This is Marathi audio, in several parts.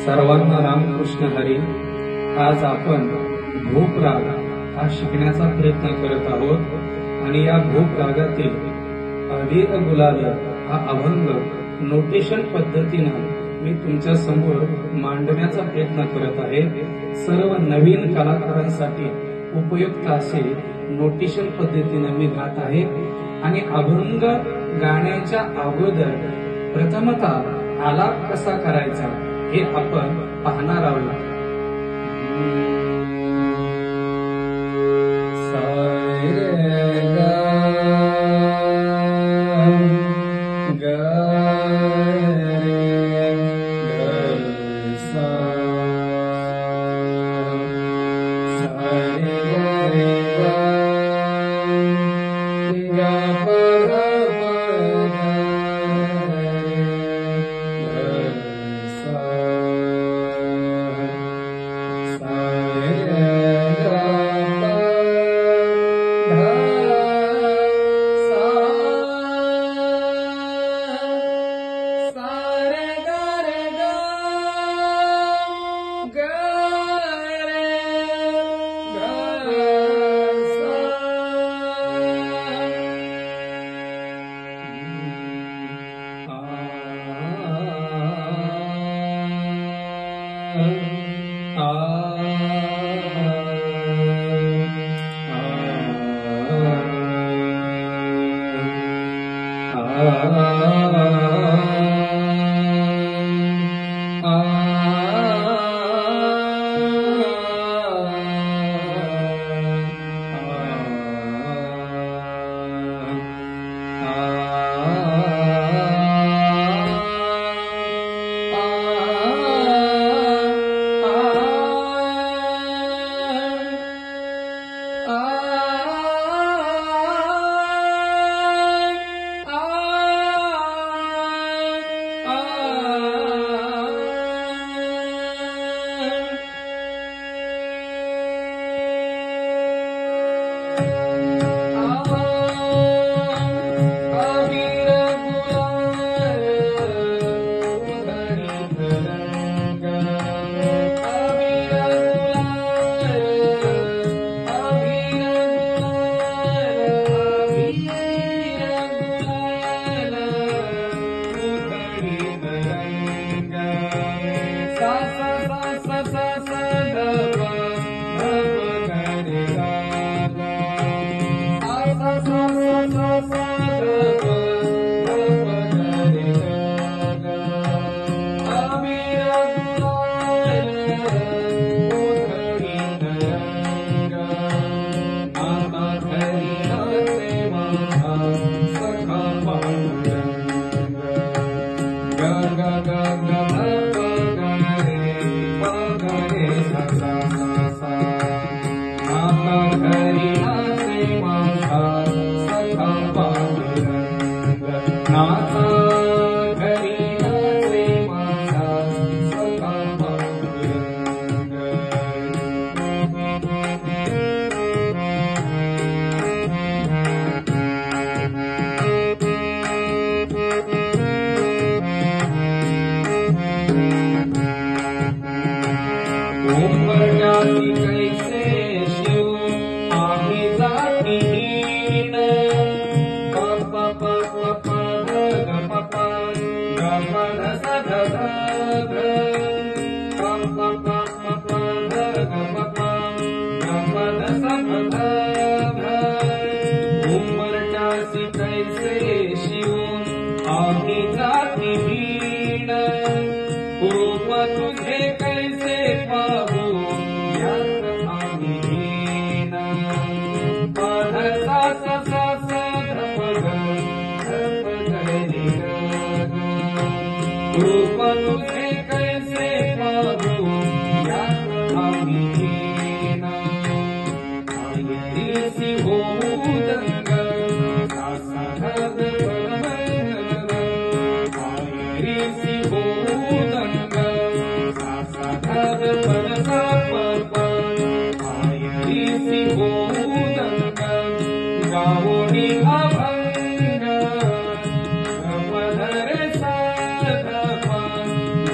सर्वांना रामकृष्ण हरी. आज आपण भूप राग हा शिकण्याचा प्रयत्न करत आहोत आणि या भूप रागातील अबीर गुलाल हा अभंग नोटेशन पद्धतीने मी तुमच्या समोर मांडण्याचा प्रयत्न करत आहे. सर्व नवीन कलाकारांसाठी उपयुक्त असे नोटेशन पद्धतीने मी गात आहे आणि अभंग गाण्याच्या अगोदर प्रथमतः आलाप कसा करायचा हे आपण पाहणार आहोत.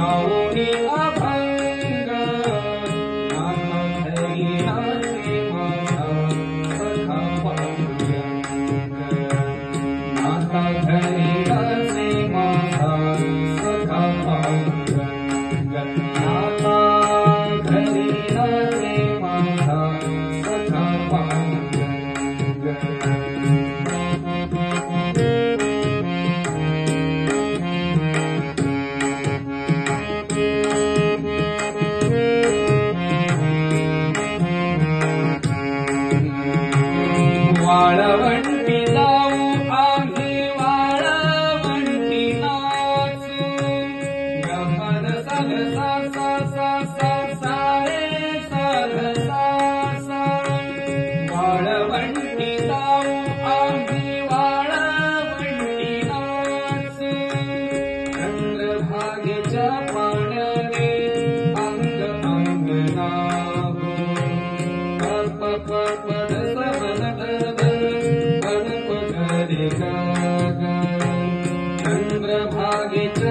Gauri abhang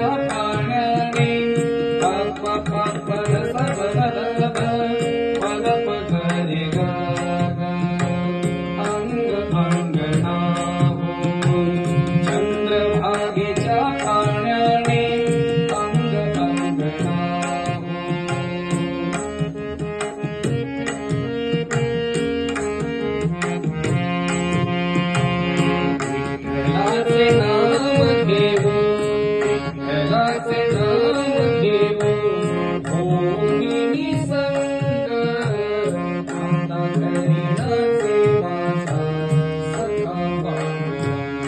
पाण्याने पाप पाप पद पगरे ग अंग अंगणा चंद्रभागेच्या पाण्याने अंग अंगणा विठ्ठलाचे नाम घेऊ विठ्ठलाचे नाम घेऊ होई निसंग आता करीनाचे माझा सखा पांडुरंग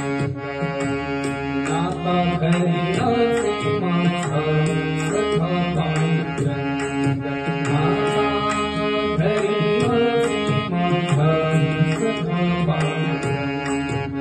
आता करीनाचे माझा सखा पांडुरंग आता करीनाचे माझा सखा पांडुरंग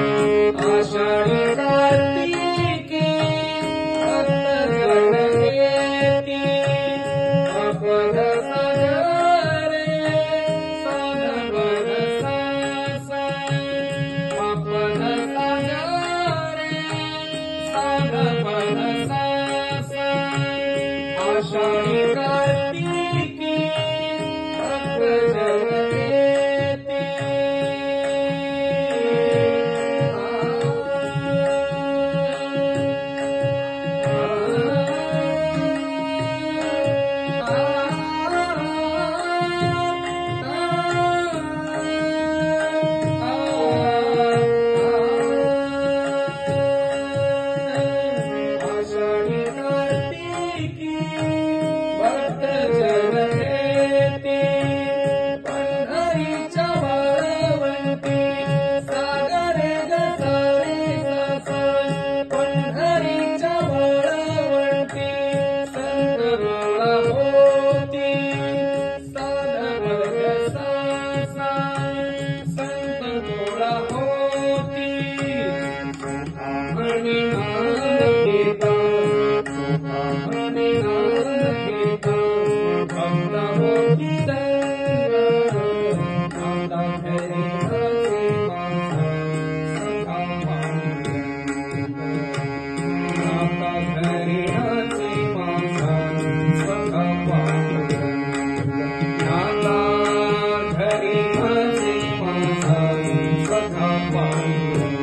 आषाढी कार्तिके भक्तगण येती अपद सागरे साधवन सासा अपद सागरे साधवन सासा आषाढी कार्तिके भक्तगण येती आषाढी कार्तिकी भक्तजन येती पंढरीच्या वाळवंटी सागरे ग सारे सासा पंढरीच्या वाळवंटी संत गोळा होती साधवन सासा संत गोळा होती म्हणे नाम घेता म्हणे नाम घेता भक्त होती दंग आता करीनाचे माझा सखा पांडुरंग आता करीनाचे माझा सखा पांडुरंग आता करीनाचे माझा सखा पांडुरंग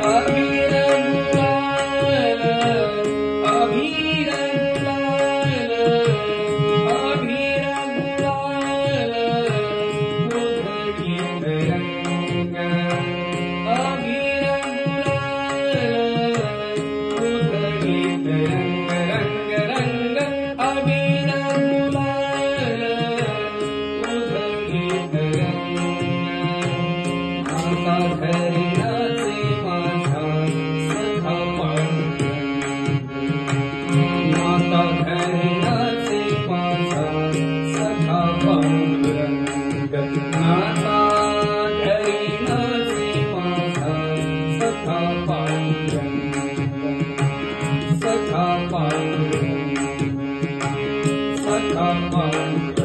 अबीर गुलाल अबीर गुलाल अबीर गुलाल उधळीत रंग अबीर गुलाल उधळीत रंग रंग रंग अबीर गुलाल उधळीत रंग आता करीनाचे माझा सखा पांडुरंग आता करीनाचे माझा सखा पांडुरंग आता करीनाचे माझा सखा पांडुरंग सखा पांडुरंग सखा पांडुरंग